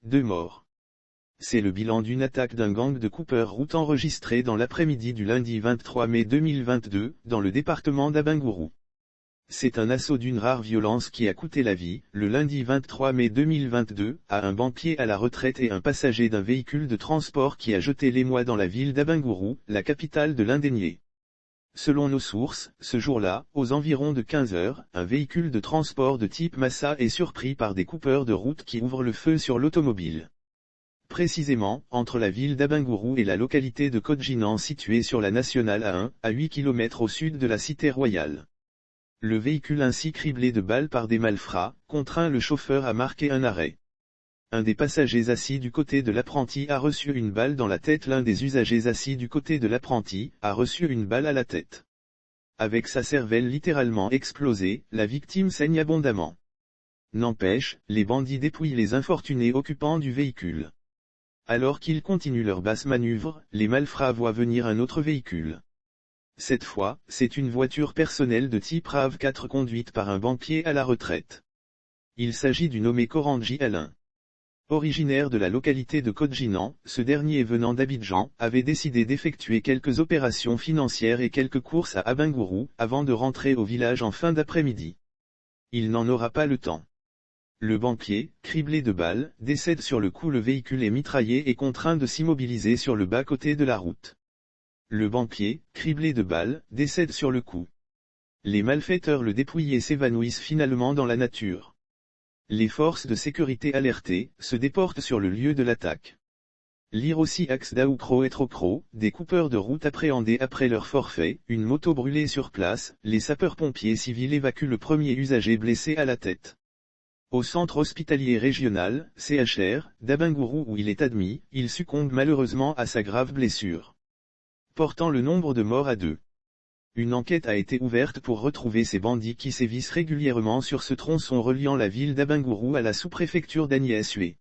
2 morts. C'est le bilan d'une attaque d'un gang de coupeurs route enregistrée dans l'après-midi du lundi 23 mai 2022, dans le département d'Abengourou. C'est un assaut d'une rare violence qui a coûté la vie, le lundi 23 mai 2022, à un banquier à la retraite et un passager d'un véhicule de transport qui a jeté l'émoi dans la ville d'Abengourou, la capitale de l'Indénié. Selon nos sources, ce jour-là, aux environs de 15 heures, un véhicule de transport de type Massa est surpris par des coupeurs de route qui ouvrent le feu sur l'automobile. Précisément, entre la ville d'Abengourou et la localité de Kodjinan située sur la nationale A1, à 8 km au sud de la cité royale. Le véhicule ainsi criblé de balles par des malfrats, contraint le chauffeur à marquer un arrêt. Un des passagers assis du côté de l'apprenti a reçu une balle dans la tête. L'un des usagers assis du côté de l'apprenti a reçu une balle à la tête. Avec sa cervelle littéralement explosée, la victime saigne abondamment. N'empêche, les bandits dépouillent les infortunés occupants du véhicule. Alors qu'ils continuent leur basse manœuvre, les malfrats voient venir un autre véhicule. Cette fois, c'est une voiture personnelle de type RAV4 conduite par un banquier à la retraite. Il s'agit du nommé Koranji Alain. Originaire de la localité de Kodjinan, ce dernier venant d'Abidjan, avait décidé d'effectuer quelques opérations financières et quelques courses à Abengourou, avant de rentrer au village en fin d'après-midi. Il n'en aura pas le temps. Le banquier, criblé de balles, décède sur le coup. Le véhicule est mitraillé et contraint de s'immobiliser sur le bas-côté de la route. Le banquier, criblé de balles, décède sur le coup. Les malfaiteurs le dépouillent et s'évanouissent finalement dans la nature. Les forces de sécurité alertées, se déportent sur le lieu de l'attaque. Lire aussi Axe Daoukro et Trocro, des coupeurs de route appréhendés après leur forfait, une moto brûlée sur place, les sapeurs-pompiers civils évacuent le premier usager blessé à la tête. Au centre hospitalier régional, CHR, d'Abengourou où il est admis, il succombe malheureusement à sa grave blessure, portant le nombre de morts à 2. Une enquête a été ouverte pour retrouver ces bandits qui sévissent régulièrement sur ce tronçon reliant la ville d'Abengourou à la sous-préfecture d'Agnès-Hué.